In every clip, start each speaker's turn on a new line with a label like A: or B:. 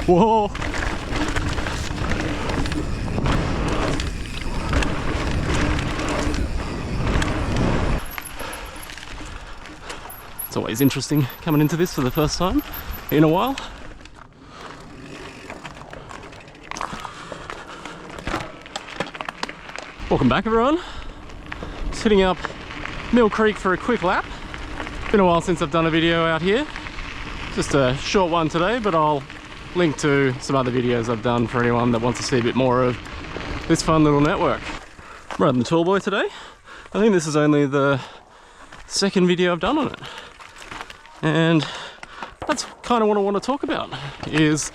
A: Whoa! It's always interesting coming into this for the first time in a while. Welcome back, everyone. Just hitting up Mill Creek for a quick lap. Been a while since I've done a video out here. Just a short one today, but I'll link to some other videos I've done for anyone that wants to see a bit more of this fun little network. I'm riding the Tallboy today. I think this is only the second video I've done on it. And that's kind of what I want to talk about, is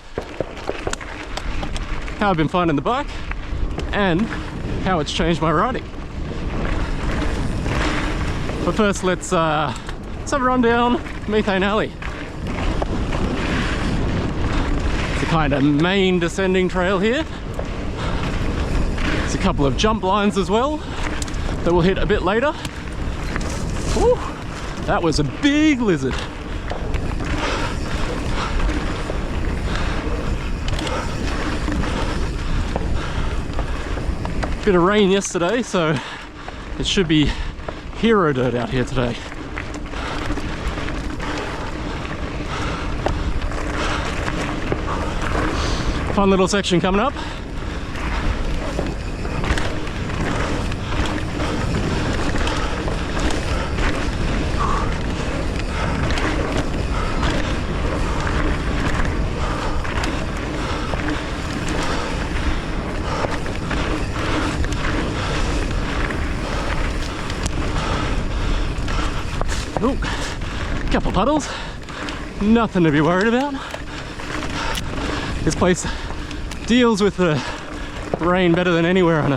A: how I've been finding the bike and how it's changed my riding. But first, let's have a run down Methane Alley. It's a kind of main descending trail here. There's a couple of jump lines as well that we'll hit a bit later. Whew, that was a big lizard. Bit of rain yesterday, so it should be hero dirt out here today. Fun little section coming up. Ooh, couple puddles, nothing to be worried about. This place deals with the rain better than anywhere I know.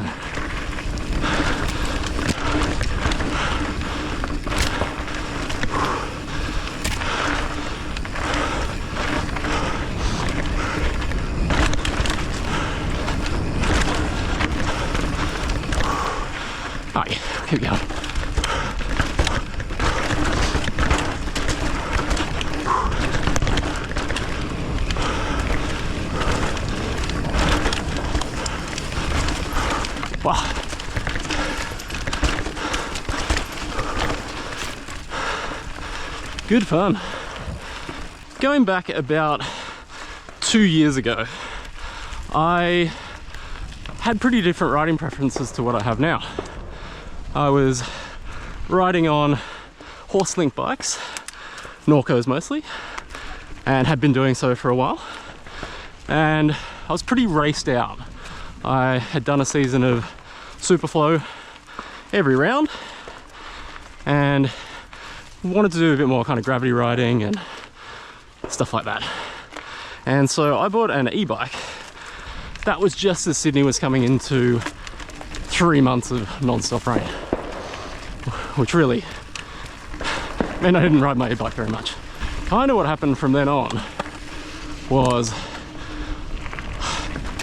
A: Alright, keep going. Wow. Good fun. Going back about 2 years ago, I had pretty different riding preferences to what I have now. I was riding on horse link bikes, Norcos mostly, and had been doing so for a while. And I was pretty raced out. I had done a season of Superflow every round and wanted to do a bit more kind of gravity riding and stuff like that. And so I bought an e-bike. That was just as Sydney was coming into 3 months of non-stop rain, which really meant I didn't ride my e-bike very much. Kind of what happened from then on was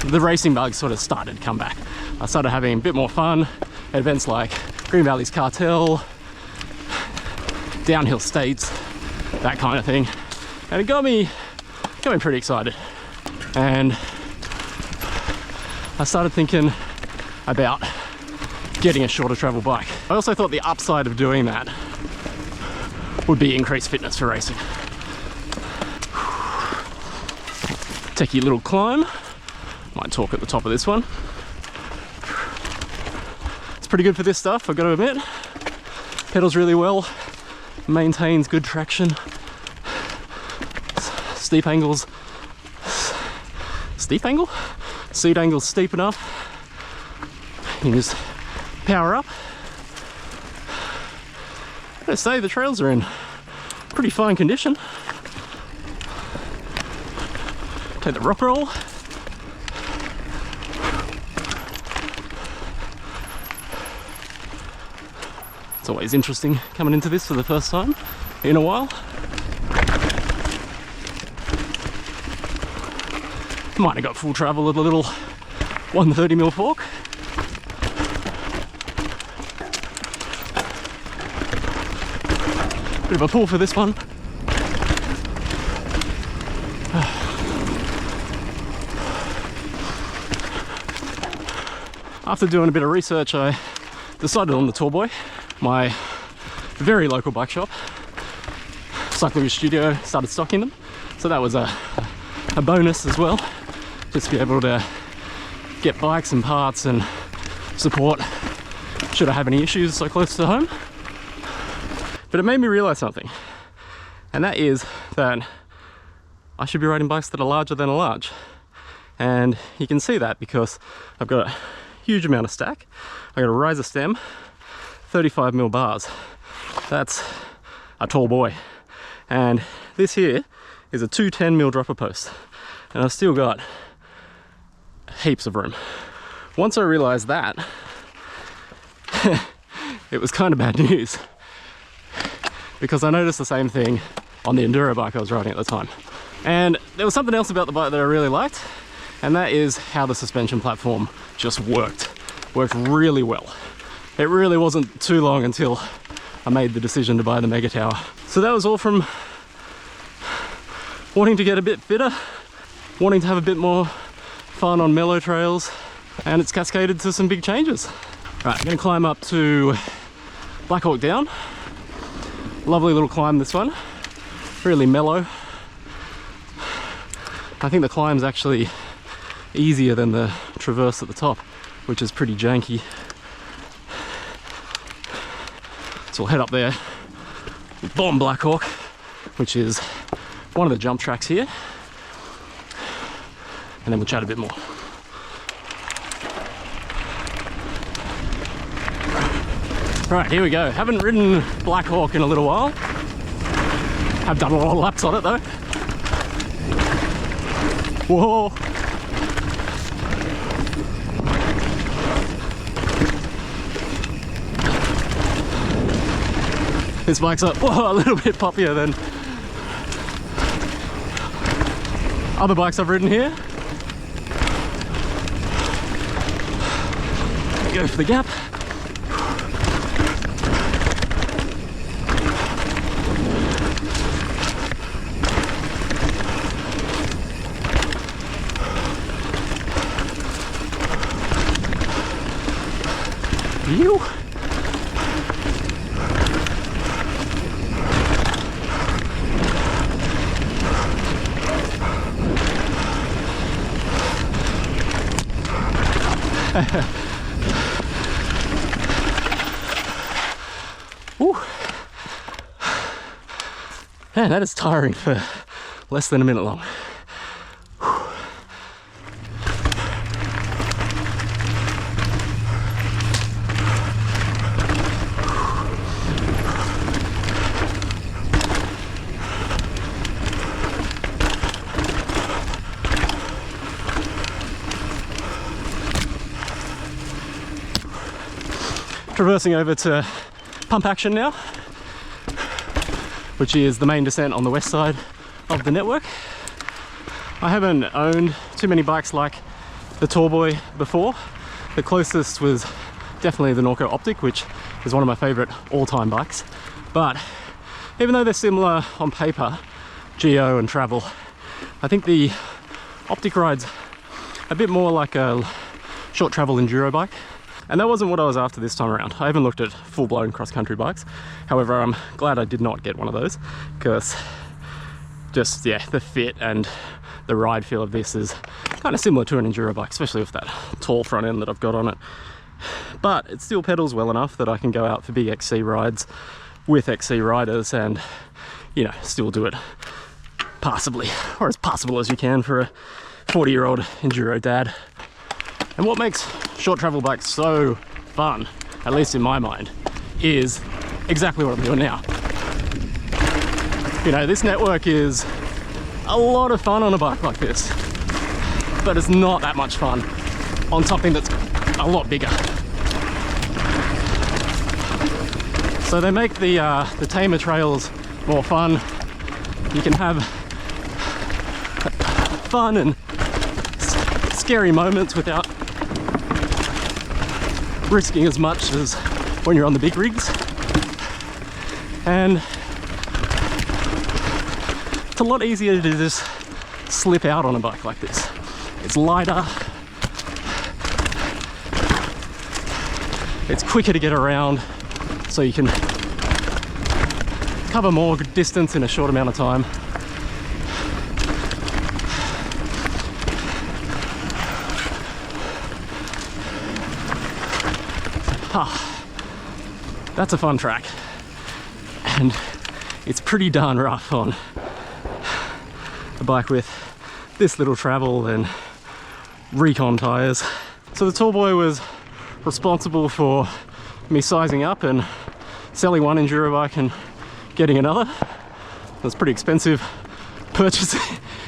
A: the racing bug sort of started to come back. I started having a bit more fun at events like Green Valley's Cartel, Downhill States, that kind of thing. And it got me pretty excited. And I started thinking about getting a shorter travel bike. I also thought the upside of doing that would be increased fitness for racing. Techie little climb. Might talk at the top of this one. It's pretty good for this stuff, I've got to admit. Pedals really well, maintains good traction. Steep angles. Steep angle? Seat angle's steep enough. You can just power up. I gotta say, the trails are in pretty fine condition. Take the rock roll. It's always interesting coming into this for the first time in a while. Might have got full travel at a little 130mm fork. Bit of a pull for this one. After doing a bit of research, I decided on the Tallboy, my very local bike shop. Cycling Studio started stocking them, so that was a bonus as well, just to be able to get bikes and parts and support should I have any issues so close to home. But it made me realize something, and that is that I should be riding bikes that are larger than a large. And you can see that because I've got a huge amount of stack. I've got a riser stem, 35mm bars. That's a tall boy. And this here is a 210mm dropper post. And I've still got heaps of room. Once I realized that, it was kind of bad news, because I noticed the same thing on the enduro bike I was riding at the time. And there was something else about the bike that I really liked, and that is how the suspension platform just worked really well. It really wasn't too long until I made the decision to buy the Mega Tower. So that was all from wanting to get a bit fitter, wanting to have a bit more fun on mellow trails, and it's cascaded to some big changes. Right, I'm gonna climb up to Black Hawk Down. Lovely little climb, this one. Really mellow. I think the climb's actually easier than the traverse at the top, which is pretty janky. So we'll head up there, bomb Black Hawk, which is one of the jump tracks here, and then we'll chat a bit more. Right, here we go. Haven't ridden Black Hawk in a little while. I've done a lot of laps on it though. Whoa! This bike's a little bit poppier than other bikes I've ridden here. Go for the gap. You. Ooh. Man, that is tiring for less than a minute long. Traversing over to Pump Action now, which is the main descent on the west side of the network. I haven't owned too many bikes like the Tallboy before. The closest was definitely the Norco Optic, which is one of my favorite all-time bikes. But even though they're similar on paper, geo and travel, I think the Optic rides a bit more like a short travel enduro bike. And that wasn't what I was after this time around. I haven't looked at full-blown cross-country bikes. However, I'm glad I did not get one of those, because just, yeah, the fit and the ride feel of this is kind of similar to an enduro bike, especially with that tall front end that I've got on it. But it still pedals well enough that I can go out for big XC rides with XC riders and, you know, still do it passably, or as passable as you can for a 40-year-old enduro dad. And what makes short travel bikes so fun, at least in my mind, is exactly what I'm doing now. You know, this network is a lot of fun on a bike like this, but it's not that much fun on something that's a lot bigger. So they make the tamer trails more fun. You can have fun and scary moments without risking as much as when you're on the big rigs. And it's a lot easier to just slip out on a bike like this. It's lighter, It's quicker to get around, so you can cover more distance in a short amount of time. That's a fun track, and it's pretty darn rough on a bike with this little travel and recon tires. So the Tallboy was responsible for me sizing up and selling one enduro bike and getting another. It was a pretty expensive purchase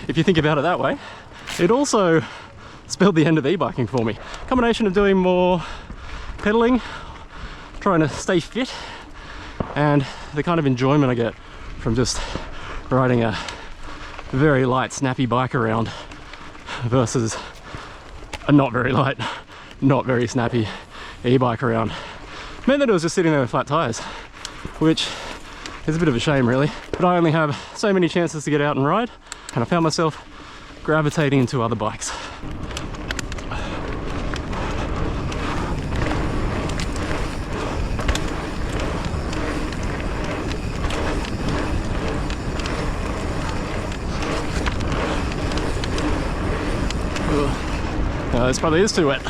A: if you think about it that way. It also spelled the end of e-biking for me. Combination of doing more pedaling, trying to stay fit, and the kind of enjoyment I get from just riding a very light, snappy bike around versus a not very light, not very snappy e-bike around meant that it was just sitting there with flat tires, which is a bit of a shame really. But I only have so many chances to get out and ride, and I found myself gravitating into other bikes. This probably is too wet.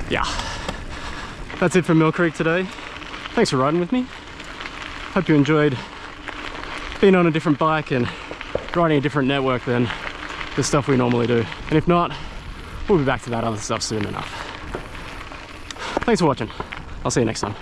A: Yeah, that's it from Mill Creek today. Thanks for riding with me. Hope you enjoyed being on a different bike and riding a different network than the stuff we normally do. And if not, we'll be back to that other stuff soon enough. Thanks for watching. I'll see you next time.